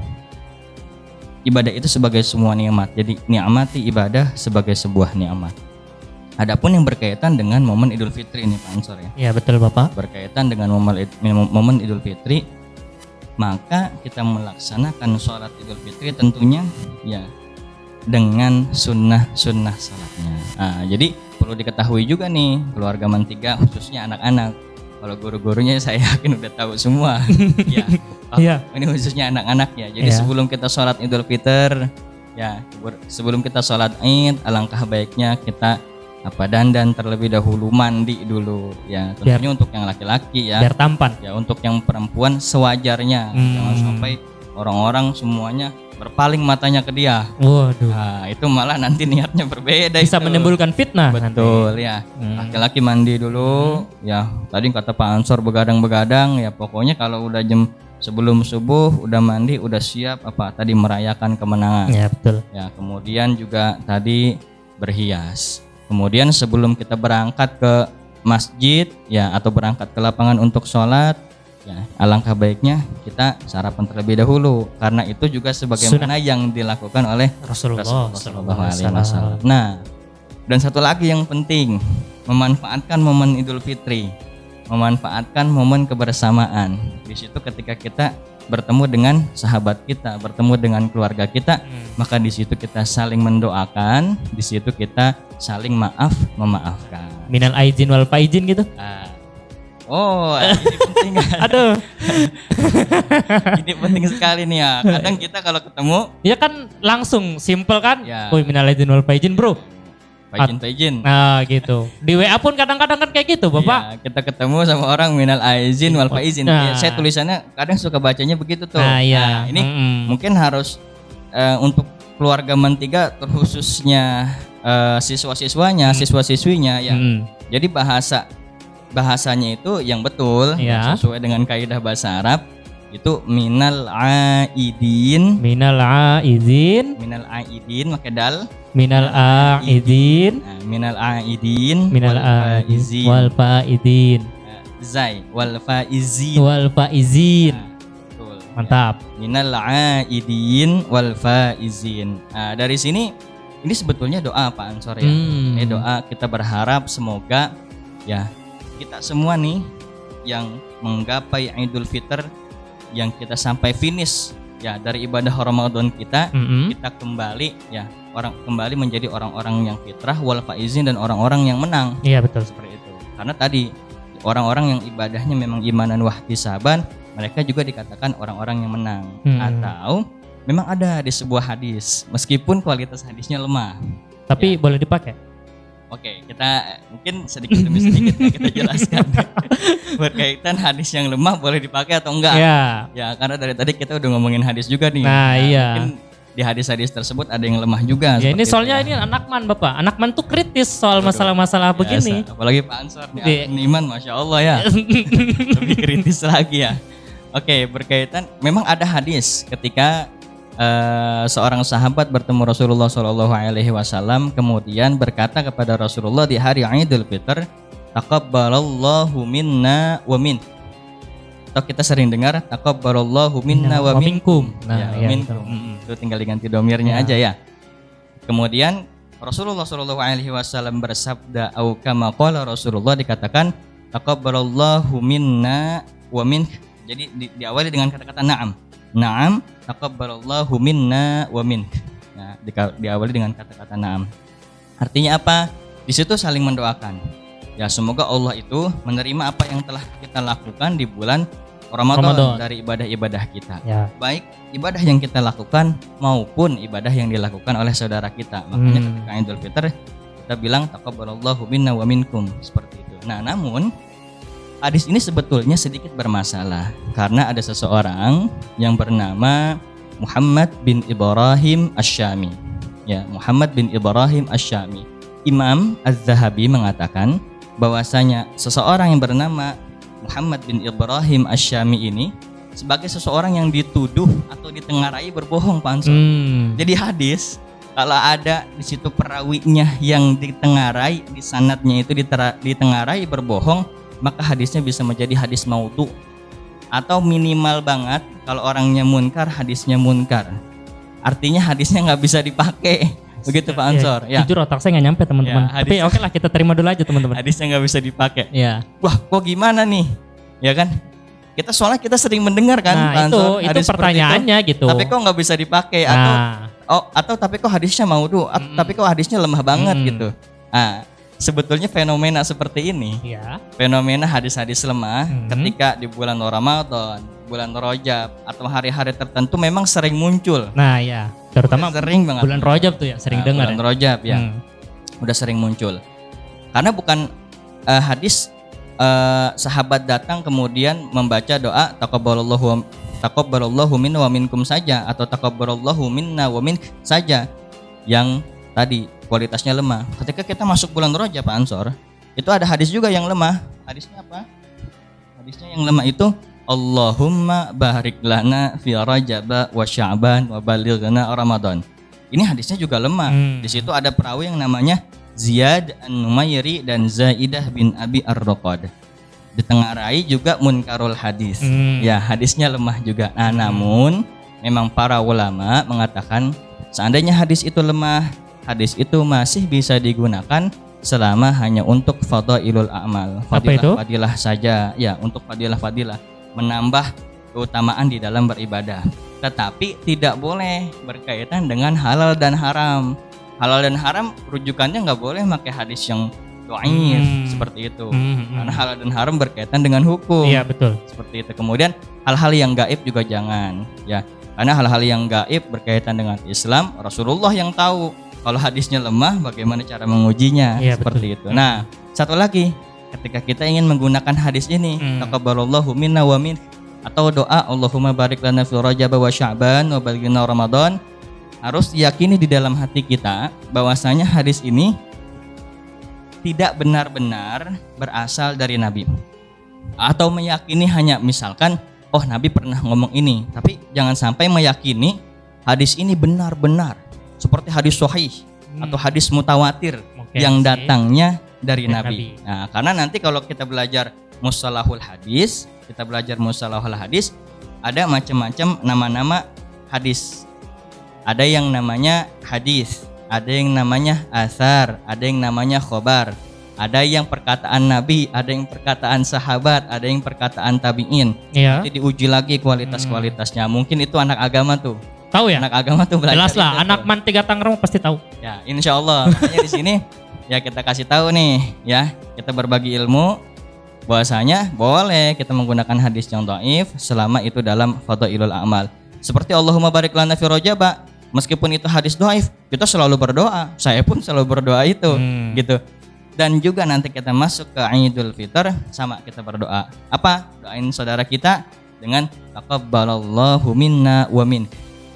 ibadah itu sebagai semua nikmat. Jadi nikmati ibadah sebagai sebuah nikmat. Adapun yang berkaitan dengan momen Idul Fitri ini Pak Ansor ya. Iya betul Bapak. Berkaitan dengan momen Idul Fitri, maka kita melaksanakan sholat Idul Fitri tentunya ya dengan sunnah salatnya. Nah, jadi perlu diketahui juga nih keluarga Mantiga, khususnya anak-anak. Kalau guru-gurunya saya yakin udah tahu semua. Ya. Iya. Ini khususnya anak-anak ya. Jadi sebelum kita sholat Idul Fitri ya, sebelum kita sholat Id, alangkah baiknya kita dandan terlebih dahulu, mandi dulu ya, tentunya untuk yang laki-laki ya, biar tampan ya. Untuk yang perempuan sewajarnya, jangan sampai orang-orang semuanya berpaling matanya ke dia. Waduh. Nah, itu malah nanti niatnya berbeda, bisa itu menimbulkan fitnah. Betul nanti. Ya. Laki-laki mandi dulu ya, tadi kata Pak Ansor begadang-begadang ya, pokoknya kalau udah jam sebelum subuh udah mandi, udah siap tadi merayakan kemenangan ya. Betul ya. Kemudian juga tadi berhias. Kemudian sebelum kita berangkat ke masjid ya, atau berangkat ke lapangan untuk sholat ya, alangkah baiknya kita sarapan terlebih dahulu, karena itu juga sebagaimana yang dilakukan oleh Rasulullah SAW. Nah, dan satu lagi yang penting, memanfaatkan momen Idul Fitri, memanfaatkan momen kebersamaan. Di situ ketika kita bertemu dengan sahabat kita, bertemu dengan keluarga kita, maka di situ kita saling mendoakan, di situ kita saling memaafkan. Minal aizin wal faizin gitu. Ini penting. Aduh. Ini penting sekali nih ya. Kadang kita kalau ketemu, ya kan langsung simple kan? Ya. Minal aizin wal faizin, Bro. Faizin. Nah gitu. Di WA pun kadang-kadang kan kayak gitu Bapak. Ya, kita ketemu sama orang minal aizin wal faizin. Ya, saya tulisannya kadang suka bacanya begitu tuh. Nah, ini mungkin harus untuk keluarga Mantiga, terkhususnya siswa-siswanya, siswa-siswinya ya. Jadi bahasanya itu yang betul ya, sesuai dengan kaidah bahasa Arab. Itu minal aidin pakai dal, minal aidin wal faizin zai wal faizin betul. Mantap. Minal aidin wal faizin. Nah, dari sini ini sebetulnya doa Pak Ansor ya. Ini doa, kita berharap semoga ya kita semua nih yang menggapai Idul Fitr, yang kita sampai finish ya dari ibadah Ramadan kita, kita kembali ya kembali menjadi orang-orang yang fitrah wal faizin dan orang-orang yang menang. Iya betul seperti itu. Karena tadi orang-orang yang ibadahnya memang imanan wahtisaban, mereka juga dikatakan orang-orang yang menang. Atau memang ada di sebuah hadis meskipun kualitas hadisnya lemah. Tapi ya. Boleh dipakai. Oke, kita mungkin sedikit demi sedikit ya kita jelaskan berkaitan hadis yang lemah boleh dipakai atau enggak. Ya, karena dari tadi kita udah ngomongin hadis juga nih. Nah iya. Mungkin di hadis-hadis tersebut ada yang lemah juga. Ya ini soalnya ini anakman Bapak. Anakman tuh kritis soal masalah-masalah begini. Apalagi Pak Ansor nih, iman Masya Allah ya. Lebih kritis lagi ya. Oke, berkaitan memang ada hadis ketika seorang sahabat bertemu Rasulullah SAW, kemudian berkata kepada Rasulullah di hari Idul Fitr, taqabbalallahu minna wa min. Atau kita sering dengar taqabbalallahu minna wa minkum. Nah, ya, minkum. Itu tinggal diganti domirnya aja ya. Kemudian Rasulullah SAW bersabda, au kama qala Rasulullah, dikatakan taqabbalallahu minna wa min. Jadi diawali dengan kata-kata na'am. Na'am, taqabbalallahu minna wa min. Nah, diawali dengan kata-kata na'am. Artinya apa? Di situ saling mendoakan. Ya, semoga Allah itu menerima apa yang telah kita lakukan di bulan Ramadan dari ibadah-ibadah kita. Ya. Baik ibadah yang kita lakukan maupun ibadah yang dilakukan oleh saudara kita. Makanya ketika Idul Fitr kita bilang taqabbalallahu minna wa minkum, seperti itu. Nah, namun hadis ini sebetulnya sedikit bermasalah karena ada seseorang yang bernama Muhammad bin Ibrahim Asy-Syami. Ya, Muhammad bin Ibrahim Asy-Syami. Imam Az-Zahabi mengatakan bahwasanya seseorang yang bernama Muhammad bin Ibrahim Asy-Syami ini sebagai seseorang yang dituduh atau ditengarai berbohong, Pak Ansor. Jadi hadis kalau ada di situ perawinya yang ditengarai, di sanadnya itu ditengarai berbohong, maka hadisnya bisa menjadi hadis maudhu, atau minimal banget kalau orangnya munkar, hadisnya munkar. Artinya hadisnya nggak bisa dipakai, begitu Pak Ansor. Ya. Jujur otak saya nggak nyampe teman-teman. Ya, tapi oke lah kita terima dulu aja teman-teman. Hadisnya nggak bisa dipakai. Ya. Wah, kok gimana nih? Ya kan? Soalnya kita sering mendengar kan, Pak Ansor. Itu pertanyaannya itu. Gitu. Tapi kok nggak bisa dipakai atau tapi kok hadisnya maudhu, tapi kok hadisnya lemah banget gitu. Sebetulnya fenomena seperti ini, fenomena hadis-hadis lemah ketika di bulan Ramadan, bulan Rajab atau hari-hari tertentu memang sering muncul. Nah ya, terutama sering banget. Bulan Rajab tuh ya sering dengar. Bulan Rajab ya, udah sering muncul. Karena bukan hadis sahabat datang kemudian membaca doa taqabbalallahu minna wa minkum saja atau taqabbalallahu minna wa min saja yang tadi kualitasnya lemah. Ketika kita masuk bulan Rajab, Pak Ansor, itu ada hadis juga yang lemah. Hadisnya apa? Hadisnya yang lemah itu Allahumma barik lana fi Rajab wa Sya'ban wa balighna Ramadan. Ini hadisnya juga lemah. Di situ ada perawi yang namanya Ziyad An-Numairi dan Zaidah bin Abi Ar-Raqad. Ditengarai juga munkarul hadis. Ya, hadisnya lemah juga. Nah, namun memang para ulama mengatakan seandainya hadis itu lemah, hadis itu masih bisa digunakan selama hanya untuk fadailul a'mal. Fadilah saja, ya, untuk fadilah menambah keutamaan di dalam beribadah. Tetapi tidak boleh berkaitan dengan halal dan haram. Halal dan haram rujukannya nggak boleh pakai hadis yang dhaif seperti itu. Karena halal dan haram berkaitan dengan hukum. Iya, betul. Seperti itu. Kemudian hal-hal yang gaib juga jangan, ya. Karena hal-hal yang gaib berkaitan dengan Islam, Rasulullah yang tahu. Kalau hadisnya lemah, bagaimana cara mengujinya? Ya, seperti betul. Itu. Nah, satu lagi, ketika kita ingin menggunakan hadis ini, taqabbalallahu minna wa min, atau doa Allahumma barik lana fi Rajab wa Sya'ban wa balighna Ramadan, harus diyakini di dalam hati kita bahwasanya hadis ini tidak benar-benar berasal dari Nabi. Atau meyakini hanya misalkan, oh Nabi pernah ngomong ini, tapi jangan sampai meyakini hadis ini benar-benar seperti hadis sahih atau hadis mutawatir yang datangnya dari Nabi. Nah, karena nanti kalau kita belajar mustalahul hadis, ada macam-macam nama-nama hadis. Ada yang namanya hadis, ada yang namanya asar, ada yang namanya khobar. Ada yang perkataan Nabi, ada yang perkataan sahabat, ada yang perkataan tabi'in. Iya. Nanti diuji lagi kualitas-kualitasnya. Mungkin itu anak agama tuh. Tahu ya? Anak agama tuh belajar. Jelas lah, itu anak tuh. Man 3 Tangerang pasti tahu. Ya, insya Allah. Makanya di sini ya kita kasih tahu nih, ya kita berbagi ilmu. Bahwasanya boleh kita menggunakan hadis yang dhaif selama itu dalam fadhailul a'mal. Seperti Allahumma barik lana fi Rajab. Meskipun itu hadis dhaif, kita selalu berdoa. Saya pun selalu berdoa itu, gitu. Dan juga nanti kita masuk ke Idul Fitr sama kita berdoa. Apa? Doain saudara kita dengan taqabbalallahu minna wa min.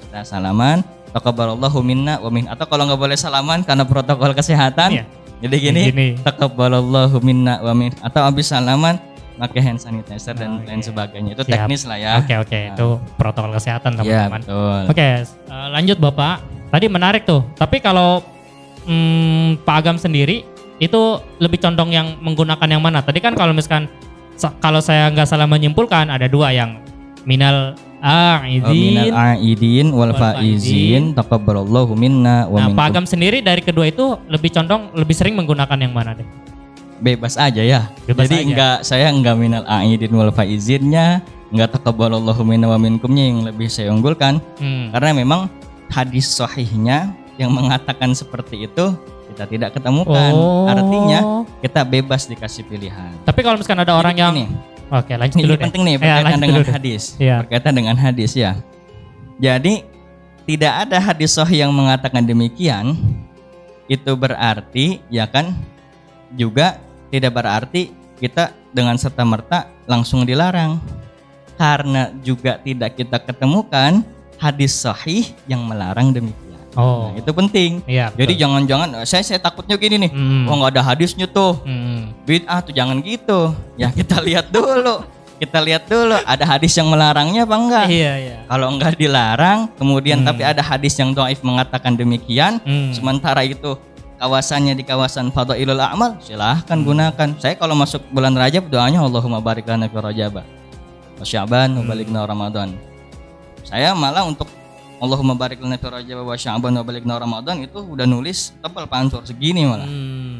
Kita salaman, taqabbalallahu minna wa min. Atau kalau nggak boleh salaman karena protokol kesehatan, Iya. jadi gini, taqabbalallahu minna wa min. Atau habis salaman pakai hand sanitizer dan lain sebagainya. Itu Siap. teknis lah ya. Oke, itu protokol kesehatan Iya, teman-teman. betul. Oke, lanjut Bapak. Tadi menarik tuh. Tapi kalau Pak Agam sendiri itu lebih condong yang menggunakan yang mana? Tadi kan kalau misalkan kalau saya nggak salah menyimpulkan ada dua yang minal Minal a'idin. a'idin wal faizin taqabbalallahu minna wa Nah, minkum. Pak Agam sendiri dari kedua itu lebih condong lebih sering menggunakan yang mana deh? Bebas aja ya. Bebas Jadi aja. saya enggak minal a'idin wal faizinnya, enggak taqabbalallahu minna wa minkumnya yang lebih saya unggulkan. Karena memang hadis sahihnya yang mengatakan seperti itu kita tidak ketemukan. Artinya kita bebas dikasih pilihan. Tapi kalau misalkan ada orang Jadi yang gini, oke, lanjut ini dulu deh. penting nih Ya, berkaitan lanjut dengan dulu deh. hadis. Iya. Berkaitan dengan hadis ya. Jadi tidak ada hadis sahih yang mengatakan demikian. Itu berarti ya kan juga tidak berarti kita dengan serta-merta langsung dilarang. Karena juga tidak kita ketemukan hadis sahih yang melarang demikian. Oh, Nah, itu penting. iya. Jadi betul. jangan-jangan saya takutnya gini nih. Hmm. Oh nggak ada hadisnya tuh. Hmm. Bid'ah tuh jangan gitu. Ya kita lihat dulu. Kita lihat dulu ada hadis yang melarangnya apa enggak. Iya, iya. Kalau enggak dilarang, kemudian tapi ada hadis yang dhaif mengatakan demikian, sementara itu kawasannya di kawasan fadhailul a'mal, silahkan gunakan. Saya kalau masuk bulan Rajab doanya Allahumma barik lana fi Rajab wa Sya'ban wa balighna Ramadan. Saya malah untuk Allahumma barik lana fi Rajab wa Sya'ban wa balighna Ramadan itu udah nulis tebal pansor segini malah.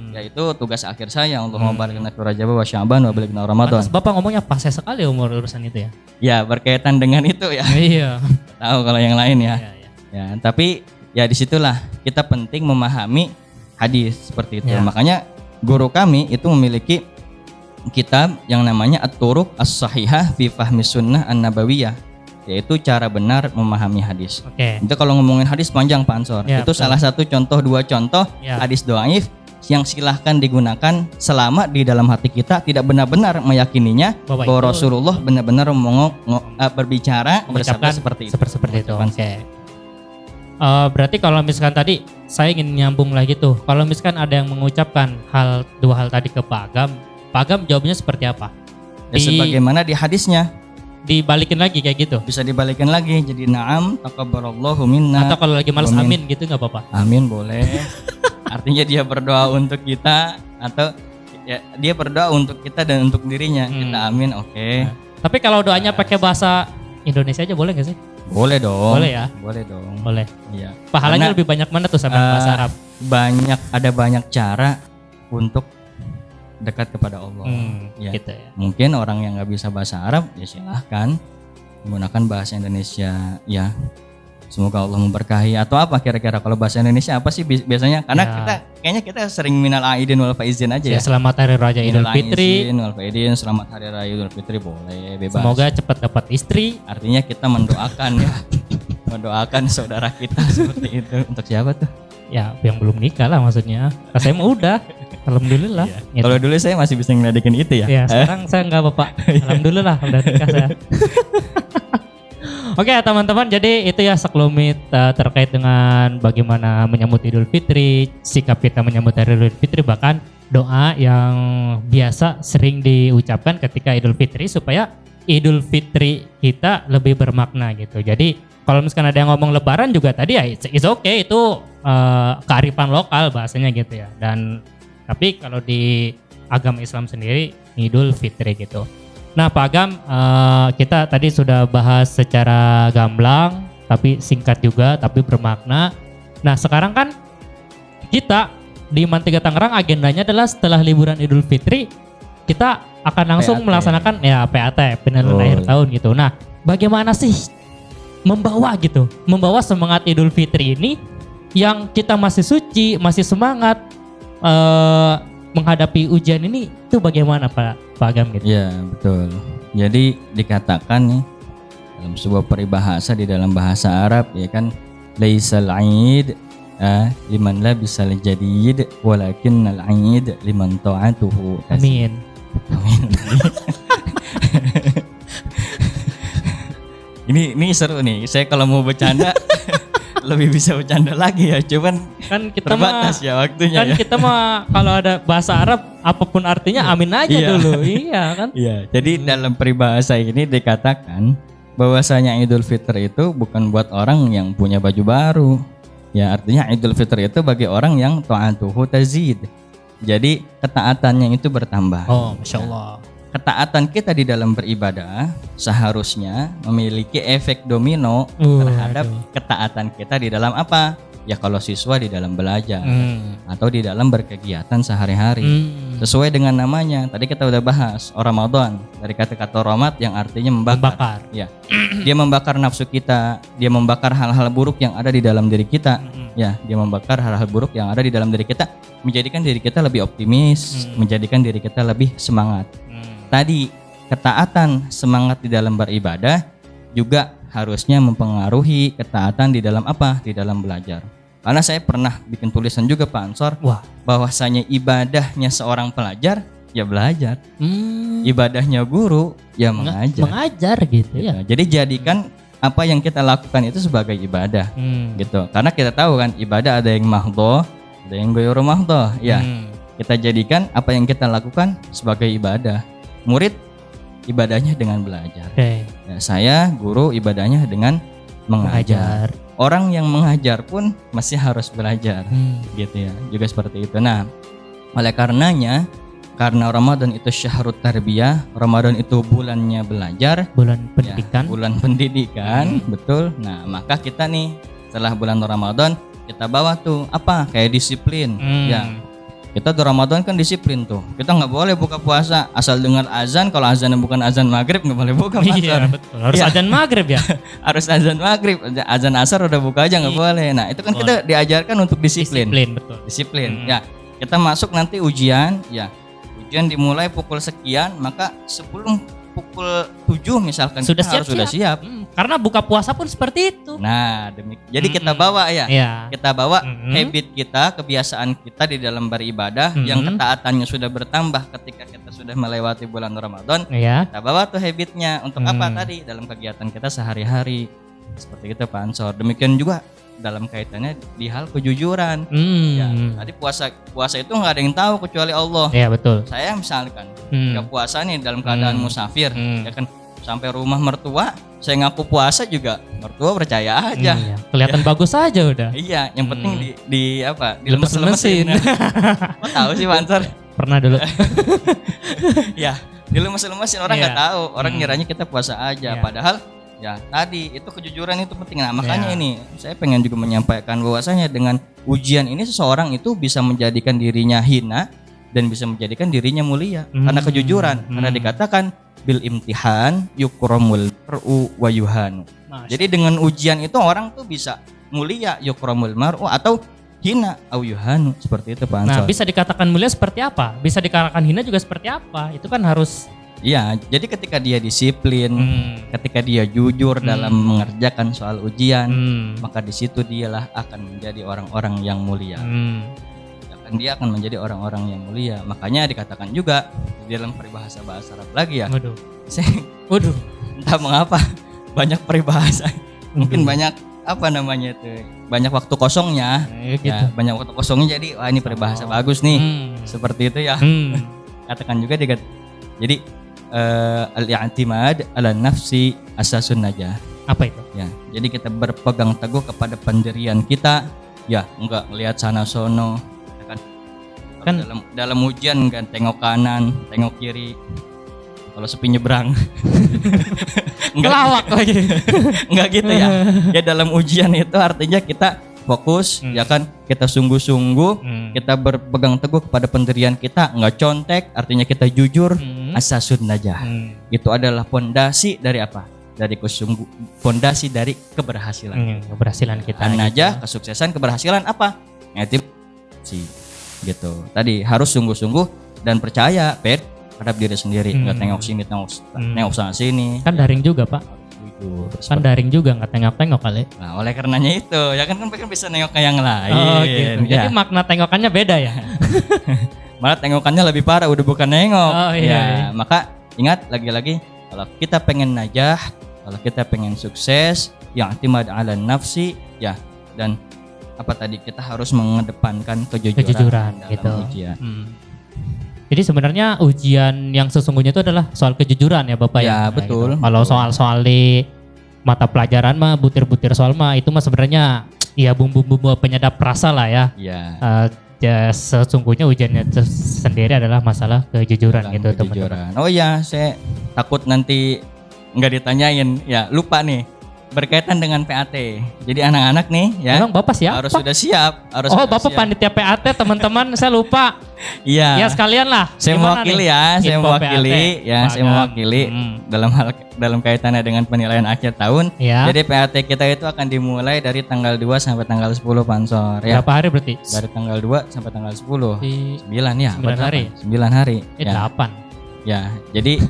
Yaitu tugas akhir saya Allahumma barik lana fi Rajab wa Sya'ban wa balighna Ramadan. Pantas Bapak ngomongnya pas sekali umur urusan itu ya. Ya, berkaitan dengan itu ya. Iya. Tahu kalau yang lain ya. Iya, iya. Ya, tapi ya disitulah kita penting memahami hadis seperti itu. Ya. Makanya guru kami itu memiliki kitab yang namanya At-Turuq As-Sahihah fi Fahmi Sunnah An-Nabawiyah, yaitu cara benar memahami hadis. Oke. Itu kalau ngomongin hadis panjang Pak Ansor. Ya, Itu betul. salah satu contoh, dua contoh Ya. hadis dhaif yang silahkan digunakan selama di dalam hati kita tidak benar-benar meyakininya Bahwa bahwa itu Rasulullah benar-benar berbicara bersabda seperti itu. seperti itu. Mengucapkan Oke. Berarti kalau misalkan tadi saya ingin nyambung lagi tuh. Kalau misalkan ada yang mengucapkan dua hal tadi ke Pak Agam jawabnya seperti apa? Ya, sebagaimana di hadisnya Dibalikin lagi kayak gitu. bisa dibalikin lagi jadi na'am taqabbalallahu minna. Atau kalau lagi males Amin. amin gitu nggak apa-apa. Amin boleh. Artinya dia berdoa untuk kita atau ya, dia berdoa untuk kita dan untuk dirinya. Kita amin, oke. Tapi kalau doanya pakai bahasa Indonesia aja boleh nggak sih? Boleh dong. Boleh ya? Boleh dong. Boleh. Iya. Pahalanya Karena, lebih banyak mana tuh sama bahasa Arab? ada banyak cara untuk dekat kepada Allah. Ya. Gitu ya. Mungkin orang yang nggak bisa bahasa Arab ya silahkan menggunakan bahasa Indonesia ya. Semoga Allah memberkahi atau apa kira-kira kalau bahasa Indonesia apa sih biasanya? Karena Ya. kayaknya kita sering minal aidin wal faizin aja Ya, ya. selamat hari raya Idul Minal Fitri. aidin wal faizin, selamat hari raya Idul Fitri boleh bebas. Semoga cepat dapat istri. Artinya kita mendoakan ya. Mendoakan saudara kita seperti itu. Untuk siapa tuh? Ya, yang belum nikah lah maksudnya. Saya mah udah. Alhamdulillah. Gitu. Kalau dulu saya masih bisa ngeledekin itu ya. Ya, sekarang saya enggak Bapak. Alhamdulillah udah nikah saya. Oke teman-teman, jadi itu ya sekelumit terkait dengan bagaimana menyambut Idul Fitri, sikap kita menyambut hari Idul Fitri, bahkan doa yang biasa sering diucapkan ketika Idul Fitri supaya Idul Fitri kita lebih bermakna gitu. Jadi kalau misalkan ada yang ngomong Lebaran juga tadi ya it's okay, itu kearifan lokal bahasanya gitu ya. Dan tapi kalau di agama Islam sendiri Idul Fitri gitu. Nah Pak Agam, kita tadi sudah bahas secara gamblang, tapi singkat juga, tapi bermakna. Nah sekarang kan kita di Mantiga Tangerang agendanya adalah setelah liburan Idul Fitri kita akan langsung PAT. melaksanakan ya PAT, penilaian akhir tahun gitu. Nah, bagaimana sih membawa semangat Idul Fitri ini yang kita masih suci, masih semangat menghadapi ujian ini, itu bagaimana Pak Agam gitu? Ya, betul. Jadi dikatakan nih dalam sebuah peribahasa di dalam bahasa Arab ya kan, laisal 'id liman labisal jadid walakinnal 'id liman ta'atuhu. Amin. Amin. Ini seru nih. Saya kalau mau bercanda lebih bisa bercanda lagi ya. Cuman Kan kita terbatas ya waktunya kan ya. kita mah kalau ada bahasa Arab apapun artinya amin aja Iya. dulu. Iya kan? Iya. Jadi dalam peribahasa ini dikatakan bahwasanya Idul Fitri itu bukan buat orang yang punya baju baru. Ya, artinya Idul Fitri itu bagi orang yang ta'atuhu tazid. Jadi ketaatannya itu bertambah. Oh, Masya Allah. Ketaatan kita di dalam beribadah seharusnya memiliki efek domino terhadap Aduh. ketaatan kita di dalam apa? Ya kalau siswa di dalam belajar atau di dalam berkegiatan sehari-hari. Sesuai dengan namanya. Tadi kita udah bahas Ramadan, dari kata-kata romat yang artinya membakar. Ya. Dia membakar nafsu kita, dia membakar hal-hal buruk yang ada di dalam diri kita. Ya, dia membakar hal-hal buruk yang ada di dalam diri kita, menjadikan diri kita lebih optimis, menjadikan diri kita lebih semangat. Tadi ketaatan semangat di dalam beribadah juga harusnya mempengaruhi ketaatan di dalam apa? Di dalam belajar. Karena saya pernah bikin tulisan juga Pak Ansor, bahwasanya ibadahnya seorang pelajar ya belajar, ibadahnya guru ya mengajar. Mengajar gitu ya. Jadi jadikan apa yang kita lakukan itu sebagai ibadah, gitu. Karena kita tahu kan ibadah ada yang mahdhoh, ada yang ghairu mahdhoh. Ya, kita jadikan apa yang kita lakukan sebagai ibadah. Murid ibadahnya dengan belajar. Ya, saya guru ibadahnya dengan mengajar. Orang yang mengajar pun masih harus belajar, gitu ya. Juga seperti itu. Nah, oleh karenanya, karena Ramadan itu syahrut tarbiyah, Ramadan itu bulannya belajar, bulan pendidikan. Ya, bulan pendidikan, betul. Nah, maka kita nih setelah bulan Ramadan kita bawa tuh apa? Kayak disiplin, ya. Kita di Ramadan kan disiplin tuh. Kita nggak boleh buka puasa asal dengar azan. Kalau azannya bukan azan maghrib nggak boleh buka puasa. Iya betul. Harus azan maghrib ya. Harus azan maghrib. Azan asar udah buka aja nggak boleh. Nah itu kan kita diajarkan untuk disiplin. Disiplin. Ya kita masuk nanti ujian. Ya ujian dimulai pukul sekian. Maka sebelum pukul 7 misalkan sudah kita siap, sudah siap. Karena buka puasa pun seperti itu. Nah, jadi kita bawa ya. Kita bawa habit kita, kebiasaan kita di dalam beribadah yang ketaatannya sudah bertambah ketika kita sudah melewati bulan Ramadan. Kita bawa tuh habitnya untuk apa tadi dalam kegiatan kita sehari-hari. Seperti itu Pak Ansor. Demikian juga dalam kaitannya di hal kejujuran. Ya, tadi puasa itu nggak ada yang tahu kecuali Allah. Iya betul. Saya misalkan nggak puasa nih dalam keadaan musafir, ya kan sampai rumah mertua, saya ngaku puasa juga mertua percaya aja. Iya, kelihatan bagus aja udah. Iya, yang penting di apa? Dilemes-lemesin. Kok tahu sih Pak Ansor? Pernah dulu. Ya, dilemes-lemesin orang nggak tahu, orang ngiranya kita puasa aja, padahal ya tadi itu kejujuran itu penting. Nah makanya ini saya pengen juga menyampaikan bahwasanya dengan ujian ini seseorang itu bisa menjadikan dirinya hina dan bisa menjadikan dirinya mulia karena kejujuran. Karena dikatakan bil imtihan yukramul mar'u wa yuhanu. Jadi dengan ujian itu orang tuh bisa mulia yukramul mar'u atau hina au yuhanu, seperti itu Pak Ansor. Nah bisa dikatakan mulia seperti apa? Bisa dikatakan hina juga seperti apa? Itu kan harus. Iya, jadi ketika dia disiplin, ketika dia jujur dalam mengerjakan soal ujian, maka di situ dialah akan menjadi orang-orang yang mulia. Dia akan menjadi orang-orang yang mulia. Makanya dikatakan juga di dalam peribahasa bahasa Arab lagi ya. Waduh. Entah mengapa banyak peribahasa. Mungkin banyak apa namanya itu? Banyak waktu kosongnya. Gitu. Ya, banyak waktu kosongnya jadi wah ini peribahasa bagus nih. Seperti itu ya. Katakan juga jadi al-i'timad ala nafsi asasun najah. Apa itu? Ya, jadi kita berpegang teguh kepada pendirian kita, ya, enggak lihat sana sono, kan dalam ujian kan tengok kanan, tengok kiri. Kalau sepi nyebrang. Ngelawak lagi. Enggak gitu ya. Ya dalam ujian itu artinya kita fokus, ya kan, kita sungguh-sungguh, kita berpegang teguh kepada pendirian kita, nggak contek, artinya kita jujur, asasun najah. Itu adalah pondasi dari apa? Dari pondasi dari keberhasilan. Keberhasilan kita. Najah, kesuksesan, keberhasilan apa? Ngetip sih, gitu. Tadi harus sungguh-sungguh dan percaya, terhadap diri sendiri, nggak tengok sini, tengok sana sini. Kan daring juga Pak. Kan daring juga, nggak tengok-tengok kali. Nah, oleh karenanya itu, ya kan bisa nengok ke yang lain. Oh gitu. Ya. Jadi makna tengokannya beda ya? Malah tengokannya lebih parah, udah bukan nengok. Oh, iya. Maka ingat lagi-lagi, kalau kita pengen najah, kalau kita pengen sukses, yang i'timad 'ala nafsi, ya, dan apa tadi, kita harus mengedepankan kejujuran dalam gitu. ujian. Jadi sebenarnya ujian yang sesungguhnya itu adalah soal kejujuran ya Bapak ya. Ya betul. Gitu. Kalau soal-soal di mata pelajaran mah butir-butir soal mah itu mah sebenarnya ya bumbu-bumbu penyedap rasa lah ya. Iya. Ya sesungguhnya ujiannya sendiri adalah masalah kejujuran gitu teman-teman. Oh iya, saya takut nanti nggak ditanyain, ya lupa nih. Berkaitan dengan PAT. Jadi anak-anak nih ya. Emang Bapak siapa? Harus sudah siap. Bapak panitia PAT teman-teman, saya lupa. Iya. Ya sekalian lah. Saya mewakili ya, saya mewakili ya, saya mewakili dalam kaitannya dengan penilaian akhir tahun. Ya. Jadi PAT kita itu akan dimulai dari tanggal 2 sampai tanggal 10 Pansor ya. Berapa hari berarti? Dari tanggal 2 sampai tanggal 10. 9 ya. 9 hari. 9 hari. Ya. 8. Ya, jadi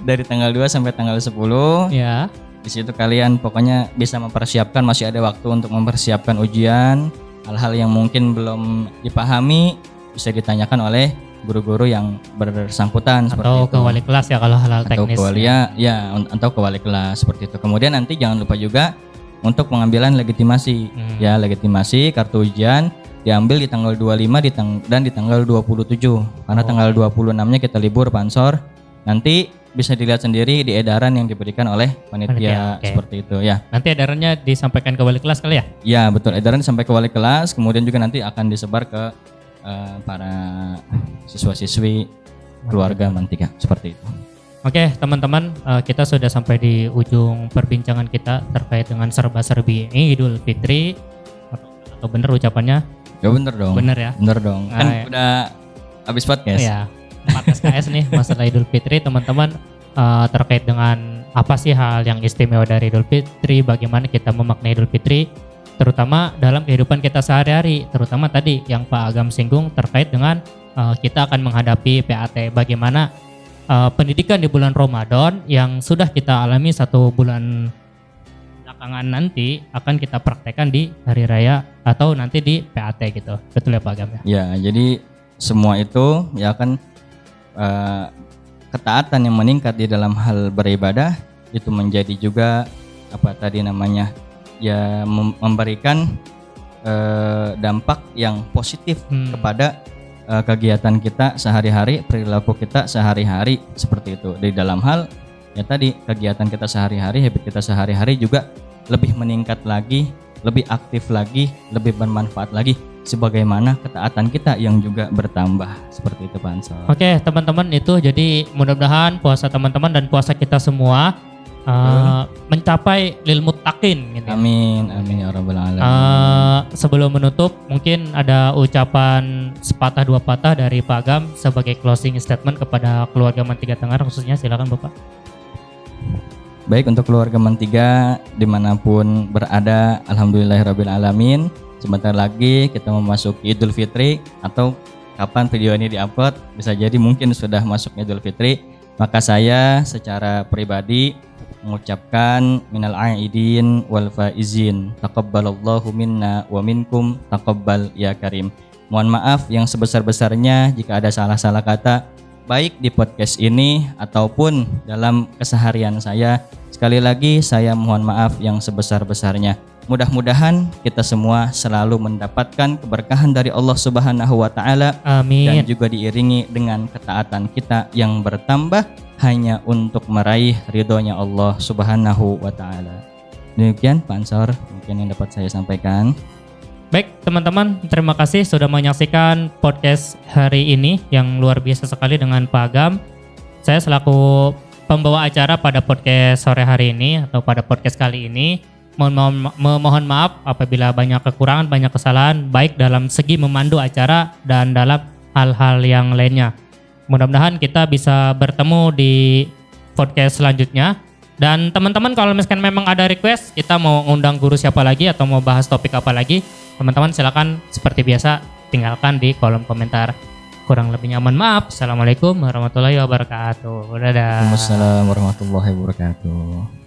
dari tanggal 2 sampai tanggal 10 ya. Di situ kalian pokoknya bisa mempersiapkan, masih ada waktu untuk mempersiapkan ujian. Hal-hal yang mungkin belum dipahami bisa ditanyakan oleh guru-guru yang bersangkutan atau ke wali kelas ya kalau hal-hal teknis. Atau ke wali kelas seperti itu. Kemudian nanti jangan lupa juga untuk pengambilan legitimasi. Ya, legitimasi kartu ujian diambil di tanggal 25 dan di tanggal 27. Karena tanggal 26-nya kita libur Pansor. Nanti bisa dilihat sendiri di edaran yang diberikan oleh panitia seperti itu ya. Nanti edarannya disampaikan ke wali kelas kali ya? Ya betul, edaran sampai ke wali kelas, kemudian juga nanti akan disebar ke para siswa-siswi keluarga Mantiga seperti itu. Oke teman-teman, kita sudah sampai di ujung perbincangan kita terkait dengan serba-serbi Idul Fitri. Atau bener ucapannya? Ya bener dong. Bener ya? Bener dong. Kan udah habis podcast. Ya. 4 SKS nih masalah Idul Fitri teman-teman, terkait dengan apa sih hal yang istimewa dari Idul Fitri, bagaimana kita memaknai Idul Fitri terutama dalam kehidupan kita sehari-hari, terutama tadi yang Pak Agam singgung terkait dengan kita akan menghadapi PAT, bagaimana pendidikan di bulan Ramadan yang sudah kita alami 1 bulan belakangan nanti akan kita praktekkan di hari raya atau nanti di PAT gitu. Betul ya Pak Agam ya? Ya, jadi semua itu ya kan ketaatan yang meningkat di dalam hal beribadah itu menjadi juga apa tadi namanya ya memberikan dampak yang positif kepada kegiatan kita sehari-hari, perilaku kita sehari-hari seperti itu. Di dalam hal ya tadi kegiatan kita sehari-hari, habit kita sehari-hari juga lebih meningkat lagi, lebih aktif lagi, lebih bermanfaat lagi, sebagaimana ketaatan kita yang juga bertambah seperti itu Pak Ansor. Oke teman-teman, itu jadi mudah-mudahan puasa teman-teman dan puasa kita semua mencapai lil muttaqin gitu. Amin, amin ya rabbal alamin. Sebelum menutup mungkin ada ucapan sepatah dua patah dari Pak Agam sebagai closing statement kepada keluarga Mantiga Tangerang khususnya, silakan Bapak. Baik, untuk keluarga Mantiga dimanapun berada, alhamdulillahirabbil alamin. Sebentar lagi kita memasuki Idul Fitri, atau kapan video ini diupload bisa jadi mungkin sudah masuk Idul Fitri. Maka saya secara pribadi mengucapkan minal aidin wal faizin, taqabbalallahu minna wa minkum taqabbal ya karim. Mohon maaf yang sebesar-besarnya jika ada salah-salah kata, baik di podcast ini ataupun dalam keseharian saya. Sekali lagi saya mohon maaf yang sebesar-besarnya. Mudah-mudahan kita semua selalu mendapatkan keberkahan dari Allah Subhanahu wa taala. Amin. Dan juga diiringi dengan ketaatan kita yang bertambah hanya untuk meraih ridhonya Allah Subhanahu wa taala. Demikian Pak Ansor mungkin yang dapat saya sampaikan. Baik teman-teman, terima kasih sudah menyaksikan podcast hari ini yang luar biasa sekali dengan Pak Agam. Saya selaku pembawa acara pada podcast sore hari ini atau pada podcast kali ini Mohon maaf apabila banyak kekurangan, banyak kesalahan, baik dalam segi memandu acara dan dalam hal-hal yang lainnya. Mudah-mudahan kita bisa bertemu di podcast selanjutnya. Dan teman-teman kalau misalkan memang ada request, kita mau undang guru siapa lagi atau mau bahas topik apa lagi, teman-teman silakan seperti biasa tinggalkan di kolom komentar. Kurang lebihnya mohon maaf. Assalamualaikum warahmatullahi wabarakatuh. Dadah. Waalaikumsalam warahmatullahi wabarakatuh.